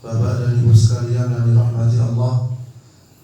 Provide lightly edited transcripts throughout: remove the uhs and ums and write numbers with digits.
Bapak dan Ibu sekalian yang dirahmati Allah,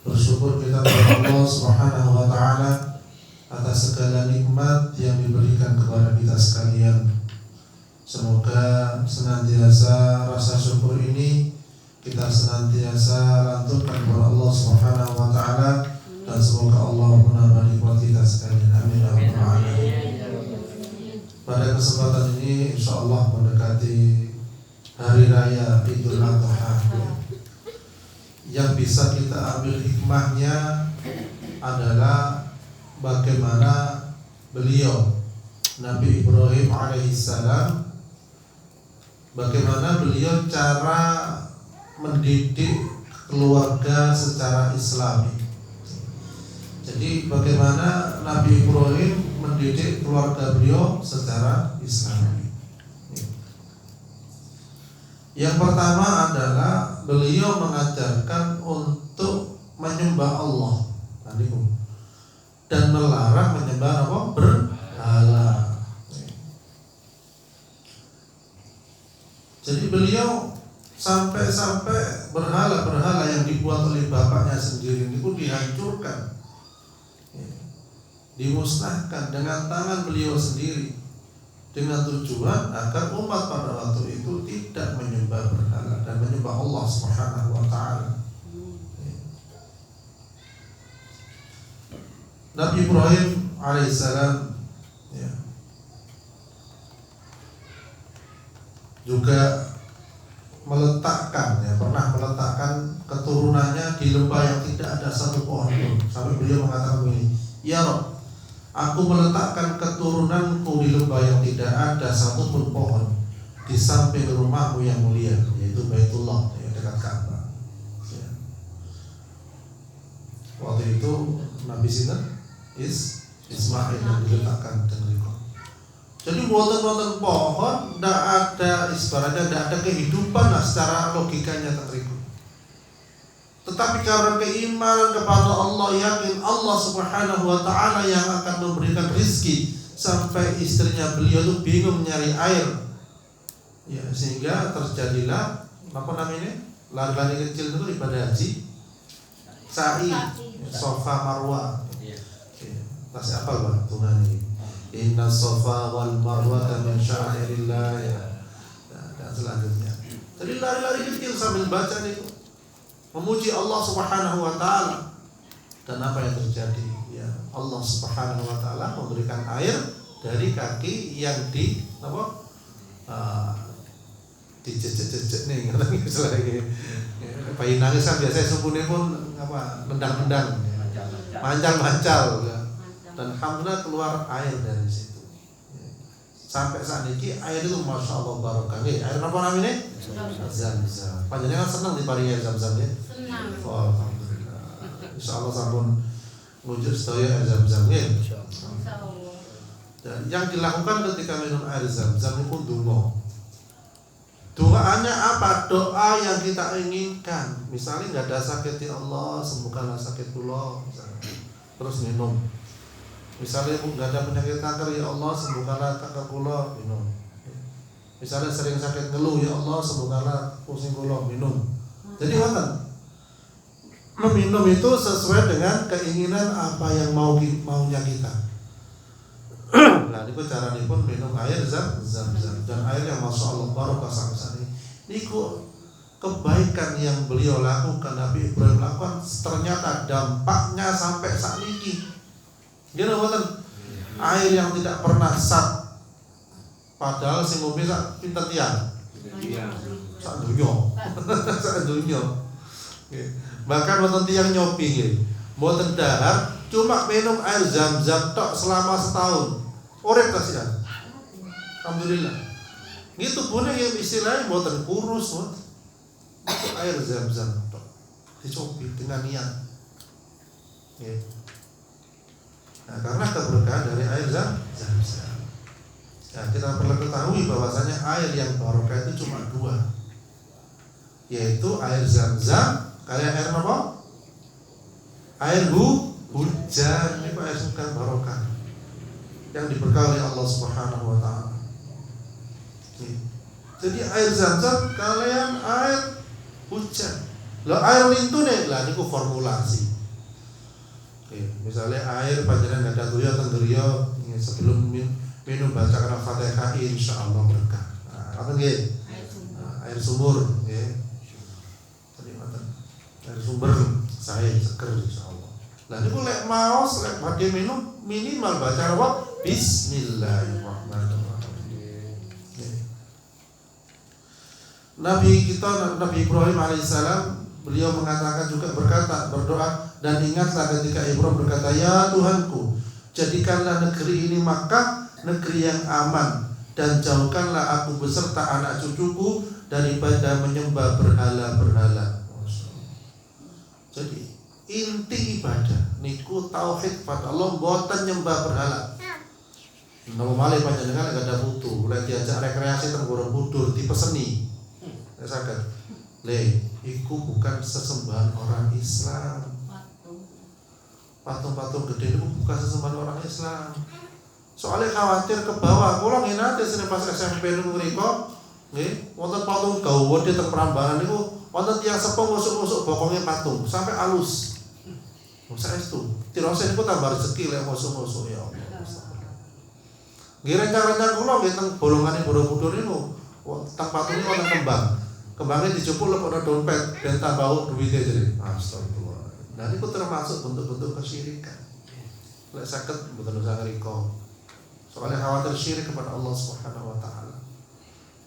bersyukur kita kepada Allah Subhanahu wa taala atas segala nikmat yang diberikan kepada kita sekalian. Semoga senantiasa rasa syukur ini kita senantiasa lanturkan kepada Allah Subhanahu wa taala, dan semoga Allah menambah nikmat kita sekalian. Amin ya rabbal alamin. Pada kesempatan ini insyaallah mendekati Hari Raya Idul Adha, yang bisa kita ambil hikmahnya adalah bagaimana beliau Nabi Ibrahim alaihissalam, bagaimana beliau cara mendidik keluarga secara Islami. Jadi bagaimana Nabi Ibrahim mendidik keluarga beliau secara Islami. Yang pertama adalah beliau mengajarkan untuk menyembah Allah dan melarang menyembah apa? Berhala. Jadi beliau sampai berhala-berhala yang dibuat oleh bapaknya sendiri itu dihancurkan, dimusnahkan dengan tangan beliau sendiri, dengan tujuan agar umat pada waktu itu tidak menyembah berhala dan menyembah Allah Subhanahu wa taala. Nabi Ibrahim alaihissalam juga pernah meletakkan keturunannya di lembah yang tidak ada satu pohon pun. Sampai beliau mengatakan begini, "Ya Rabb, aku meletakkan keturunanku di lembah yang tidak ada satupun pohon di samping rumahmu yang mulia, yaitu Baitullah, yang dekat Ka'bah." Waktu itu Nabi Sinta Ismail yang diletakkan dengan itu. Jadi buatan-buatan pohon, tidak ada ibaratnya, tidak ada kehidupan lah secara logikanya tentu. Tetapi karena keimanan kepada Allah, yakin Allah Subhanahu wa taala yang akan memberikan rizki, sampai istrinya beliau itu bingung nyari air. Ya, sehingga terjadilah lari-lari kecil itu ibadah haji, sa'i, Safa Marwah. Masih apa Bang tunani? Inna Safa wal Marwah min sya'airillah, dan selanjutnya. Jadi lari-lari kecil sambil baca itu, memuji Allah Subhanahu wa taala. Dan apa yang terjadi? Ya, Allah Subhanahu wa taala memberikan air dari kaki yang dijejek nih, istilahnya. Bayi nangis kan biasanya subuhnya pun nendang-nendang, mancal-mancal, dan alhamdulillah keluar air dari situ. Sampai saat ini air itu masya Allah barokah. Air apa namanya? Zam-zam. Panjenengan senang di paringi Zam-zam ya? Senang. Oh, alhamdulillah. Insyaallah sampun ngunjuk sedaya air Zam-zam ya. Insyaallah. Dan yang dilakukan ketika minum air Zam-zam itu donga. Doanya apa? Doa yang kita inginkan. Misalnya nggak ada sakit, ya Allah sembuhkanlah sakit kula, terus minum. Misalnya nggak ada penyakit kanker, ya Allah sembuhkanlah kanker kula, minum. Misalnya sering sakit ngeluh, ya Allah sembuhkanlah pusing kula, minum. Jadi meminum itu sesuai dengan keinginan apa yang maunya kita. Nah, ini cara pun minum air Zam-zam, dan air yang masya Allah barokah sampai saat ini. Ini kebaikan yang beliau lakukan, Nabi Ibrahim lakukan, ternyata dampaknya sampai saat ini. Gini bukan air yang tidak pernah sat, padahal sing ngombe sak pinten tiang. Sak dunya. Bahkan wonten tiyang nyobi nggih. Mboten dahar, cuma minum air Zam-zam tok selama setahun. Urip kasihan. Alhamdulillah. Gitu pun yang istilahnya mboten kurus, itu air Zam-zam tok. Dicobi dengan niat. Nah, karena keberkahan dari air Zam-zam. Nah, kita perlu ketahui bahwasanya air yang barokah itu cuma dua, yaitu air Zam-zam, kayak air apa? Air hujan, ini air sukan barokah yang diberkahi oleh Allah Subhanahu wa taala. Jadi air Zam-zam kalian air hujan. Lah air lintune lah niku formulasi. Oke, misalnya air panjenengan ada tuya tenggeriya sebelum minum bacakan Al-Fatihah insyaallah berkah. Nah, apa nggih? Air sumur nggih. Tadi ngoten. Air sumber saya seger insyaallah. Lah niku lek maos lek badhe minum minimal baca apa? Bismillahirrahmanirrahim. Nabi kita Nabi Ibrahim alaihissalam beliau mengatakan juga berdoa dan ingatlah ketika Ibrahim berkata, ya Tuhanku, jadikanlah negeri ini Makkah negeri yang aman dan jauhkanlah aku beserta anak cucuku daripada menyembah berhala-berhala. Jadi inti ibadah niku tauhid pada Allah, mboten nyembah berhala. Nama malih panjenengan gak ada butuh, oleh diajak rekreasi teng Borobudur dipeseni. Sakit. Le, iku bukan sesembahan orang Islam. Patung-patung gede itu bukan sesembahan orang Islam. Soalnya khawatir ke bawah. Kula nggih nate sing pas SMP niku mriku, nggih, wonten patung dawa di teng Prambanan niku wonten tiyang sepuh musuk-musuk bokonge patung sampai alus. Saestu, tirose niku tambah rezeki lek musuk-musuk ya Allah. Nggih rencana kula nggih teng bolongane Borobudur niku, teng patung niku wonten kembang. Kembangnya dijupuk lepokno dompet ben tambah duwite jadi. Astagfirullah. Nah niku termasuk bentuk-bentuk kesyirikan. Lek saged mboten usah ngriko. Soalnya khawatir syirik kepada Allah Subhanahu wa taala.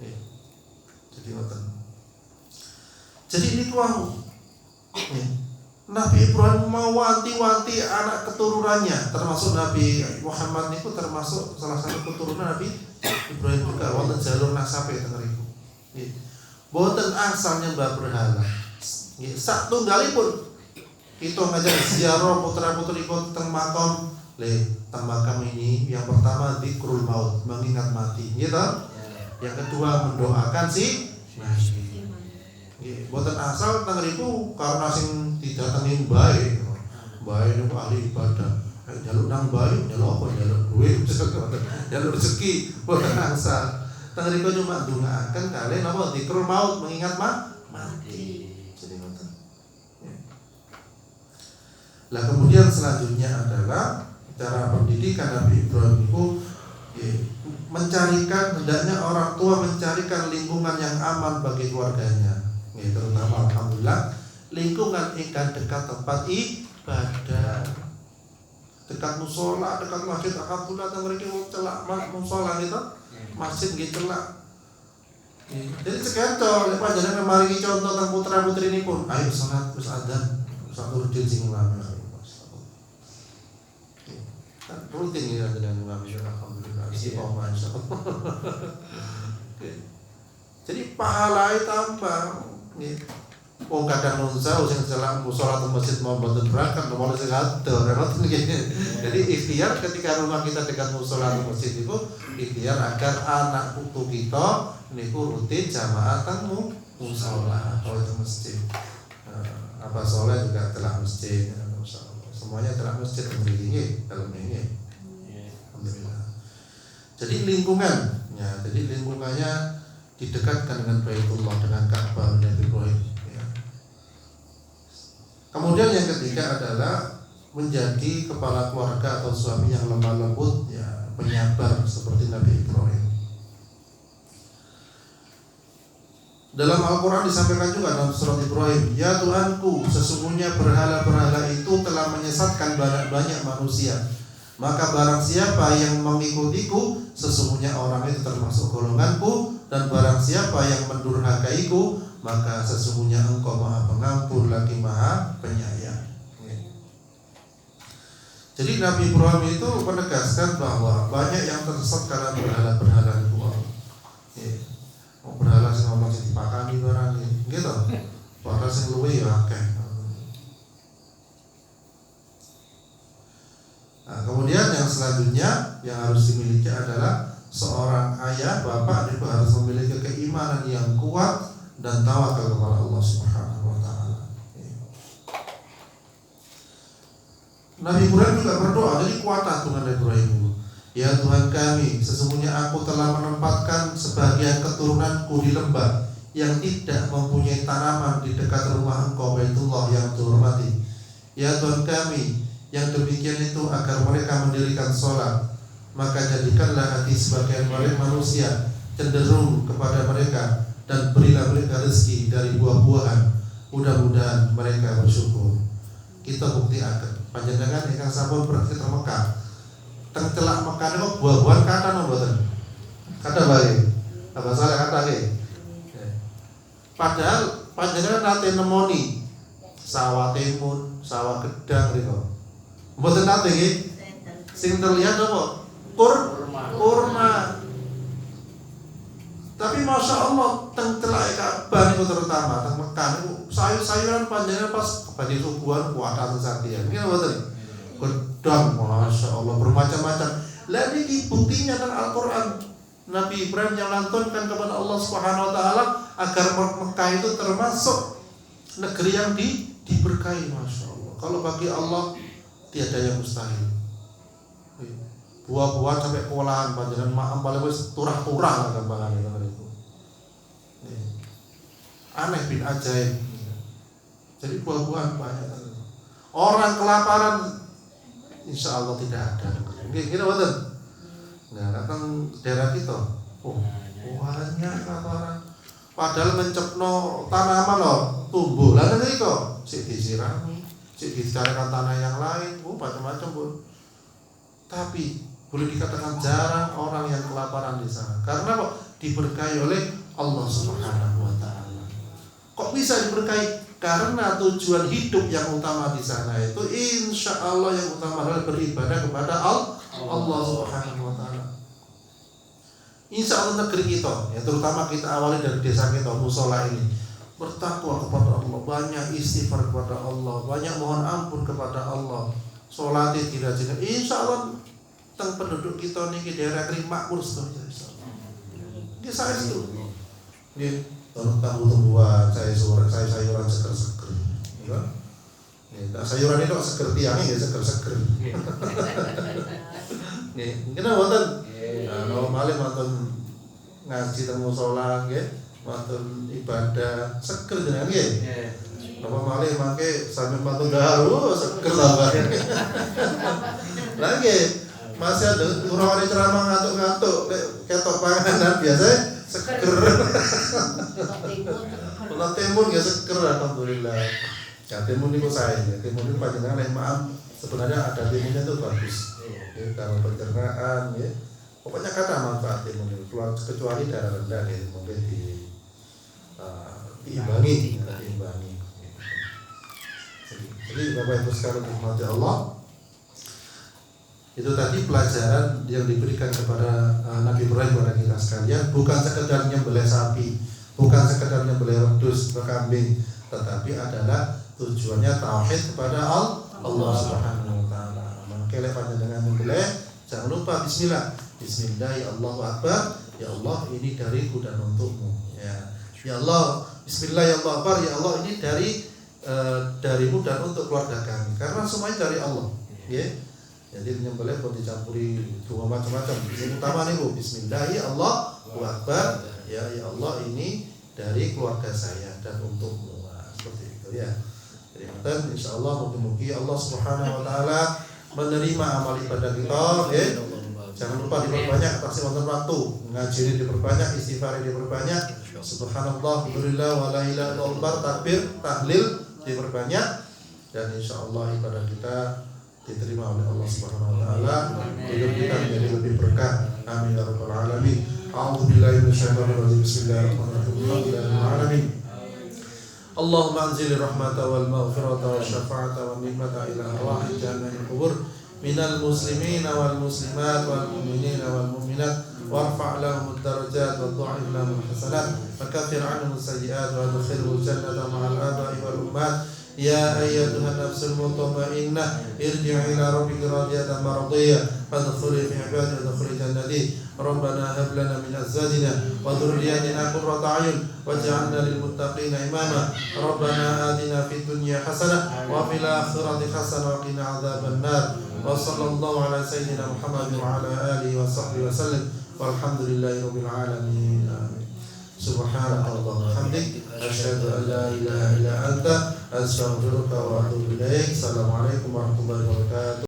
Ya. Jadi ngoten. Jadi niku wau. Nabi Ibrahim mau wanti-wanti anak keturunannya, termasuk Nabi Muhammad niku termasuk salah satu keturunan Nabi Ibrahim juga wonten jalur nasabe teng mriku. Nggih. Boten asal nyembah berhala. Nggih, sak tunggalipun kita ngajak ziarah putra-putri teng makam teng makam ini yang pertama dzikrul maut, mengingat mati, nggih ta? Yang kedua mendoakan si nabi. Nggih, boten asal teng mriku karena sing didatangi mbae. Mbae niku ahli ibadah. Jaluk nang mbae, jaluk apa? Jaluk duit, jaluk rezeki, boten asal. Teng mriku cuma ndongaaken kalih napa dzikrul maut, mengingat mati. Jadi ngoten. Lah kemudian selanjutnya adalah cara pendidikan Nabi Ibrahim itu mencarikan, hendaknya orang tua mencarikan lingkungan yang aman bagi keluarganya. Terutama alhamdulillah lingkungan ikan dekat tempat ibadah, dekat musola, dekat masjid. Alhamdulillah teng mriki celak musola gitu, masjid gitu celak. Jadi seketo lek panjenengan maringi contoh teng putra-putri nipun, ayo salat terus adzan, satu rutin sing ulama. Rutin ya dengan ulama alhamdulillah. Istiqomah insyaallah. Jadi pahala tambah nggih. Wong kadang nunsa sing celak musala atau masjid mau mboten berangkat nomor sing atur ngoten nggih. Jadi ikhtiar ketika rumah kita dekat musala atau masjid itu ikhtiar agar anak putu kita niku rutin jamaah teng musala atau teng masjid. Apa soleh juga telah masjid, semuanya telah masjid mriki dalam ini. Alhamdulillah. Jadi lingkungannya didekatkan dengan Baitullah, dengan Ka'bah Nabi Ibrahim. Ya. Kemudian yang ketiga adalah menjadi kepala keluarga atau suami yang lemah lembut, ya, penyabar seperti Nabi Ibrahim. Dalam Al-Quran disampaikan juga dalam surat Ibrahim, ya Tuhanku, sesungguhnya berhala-berhala itu telah menyesatkan banyak manusia. Maka barang siapa yang mengikutiku, sesungguhnya orang itu termasuk golonganku. Dan barang siapa yang mendurhakaiku, maka sesungguhnya engkau maha pengampun lagi maha penyayang. Jadi Nabi Ibrahim itu menegaskan bahwa banyak yang tersesat karena berhala-berhala itu. Berhala sing ngomong sing dipakani barang gitu. Padahal sing luwe ya akeh. Nah, kemudian yang selanjutnya yang harus dimiliki adalah seorang ayah, bapak itu harus memiliki keimanan yang kuat dan tawakal kepada Allah Subhanahu wa taala. Nabi Ibrahim juga berdoa, jadi kuat dengan Nabi Ibrahim itu. Ya Tuhan kami, sesungguhnya aku telah menempatkan sebagian keturunanku di lembah yang tidak mempunyai tanaman di dekat rumah Engkau Baitullah yang dihormati. Ya Tuhan kami, yang demikian itu agar mereka mendirikan sholat, maka jadikanlah hati sebagian manusia cenderung kepada mereka, dan berilah mereka rezeki dari buah-buahan. Mudah-mudahan mereka bersyukur. Kita bukti akan panjenengan ingkang sampun berarti teng Mekah. Teng celak Mekah niku buah-buahan kata mboten? Kata bae. Apa salah kata nggih? Padahal panjenengan nate nemoni sawah timun, sawah gedang niku. Mboten nate nggih? Sing terlihat apa? Kurma. Tapi masya Allah teng celak Ka'bah niku terutama teng Mekah niku sayur-sayuran panjenengan pas badhe subuhan kuatah sesakian. Nggih mboten? Gedang masya Allah bermacam-macam. Lah niki buktinya teng Al-Qur'an. Nabi Ibrahim yang lantunkan kepada Allah Subhanahu wa taala agar Mekah itu termasuk negeri yang diberkahi, masya Allah. Kalau bagi Allah tiada yang mustahil. Buah-buahan sampai kewalahan panjenengan maam paling wis turah-turah lah gampangan itu. Aneh bin ajaib. Jadi buah-buahan banyak. Orang kelaparan insya Allah tidak ada. Gini betul. Nah, datang daerah kita, banyak kelaparan. Padahal mencepno tanaman loh, tumbuh. Lah nanti kok, sik disirami, sik dicarikan tanah yang lain, macam-macam pun. Tapi boleh dikatakan jarang orang yang kelaparan di sana. Karena kok diberkahi oleh Allah Subhanahu wa taala. Kok bisa diberkahi? Karena tujuan hidup yang utama di sana itu insya Allah yang utama adalah beribadah kepada Allah Subhanahu wa taala. Insya Allah negeri kita, ya terutama kita awali dari desa kita, musola ini, bertakwa kepada Allah, banyak istighfar kepada Allah, banyak mohon ampun kepada Allah, sholatnya dirajinkan. Insya Allah teng penduduk kita nih daerah kering makmur seterusnya. Ini saya itu, ini tumbuh-tumbuhan, sayuran seger-seger, ya. Nah, sayuran itu seger tiangnya ya seger-seger. Nih, mungkin wonten. Nah, normalnya mantun ngaji temu sholat, mantun ibadah seger jenengan nggih. Napa malih mangke sampe mantun garu seger tambah. Lah nggih, masih ada urang ceramah ngantuk-ngantuk ketok panganan biasa seger. Kalau timun ya seger alhamdulillah. Ya timun niku sae, timun niku panjenengan lek maaf sebenarnya ada timunnya itu bagus. Kalau pencernaan ya. Pokoknya kata manfaat timun itu kecuali darah rendah ya mungkin diimbangi. Jadi Bapak Ibu sekalian dirahmati Allah, itu tadi pelajaran yang diberikan kepada Nabi Ibrahim kepada kita sekalian, bukan sekedar nyembelih sapi, bukan sekedar nyembelih wedhus atau kambing, tetapi adalah tujuannya tauhid kepada Allah Subhanahu wa taala. Maka lek panjenengan nyembelih jangan lupa bismillah. Bismillah, ya Allahu Akbar, ya Allah ini dariku dan untukmu. Ya Allah, Bismillah ya Allah Akbar, ya Allah ini darimu dan untuk keluarga kami. Karena semuanya dari Allah. Ya. Jadi menyembelih pun dicampuri dua macam-macam. Yang utama nih Bismillah ya Allahu Akbar, ya Allah ini dari keluarga saya dan untukmu. Seperti itu ya. Jadi insya Allah mungkin Allah Subhanahu wa taala menerima amal ibadah kita, ya. Jangan lupa diperbanyak taksir wonten waktu, ngaji ini diperbanyak, istighfar ini diperbanyak. Subhanallah, alhamdulillah, wa la ilaha illallah, takbir, tahlil diperbanyak, dan insyaallah ibadah kita diterima oleh Allah Subhanahu wa taala, hidup kita menjadi lebih berkah. Amin ya rabbal alamin. A'udzubillahi minasyaitonir rajim. Bismillahirrahmanirrahim. Allahumma anzil rahmata wal maghfirata wa syafa'ata wa ni'mata ila arwahil jannahil qubur minal muslimina wal muslimat wal mu'minina wal mu'minat warfa' lahum ad-darajat wa dha'if lahum al-hasanat wa kaffir 'anhum as-sayyi'at wa adkhilhum al-jannata ma'al aba'i wal ummat. Ya ayyatuhan nafsul mutma'innah irji' ila rabbika radiyatan mardiyah fadkhuli fi 'ibadi wa adkhuli jannati. Rabbana hab lana min azwajina wa dhurriyyatina qurrata a'yun waj'alna lil muttaqina imama. Rabbana atina fid dunya hasanah wa fil akhirati hasanah wa qina adzaban nar. Wa sallallahu ala sayyidina Muhammad wa ala alihi wa sahbihi wa sallam walhamdulillahi rabbil alamin. Amin. Subhanallah hamdik asyhadu an la ilaha illa anta astaghfiruka wa atubu ilaik. Assalamualaikum warahmatullahi wabarakatuh.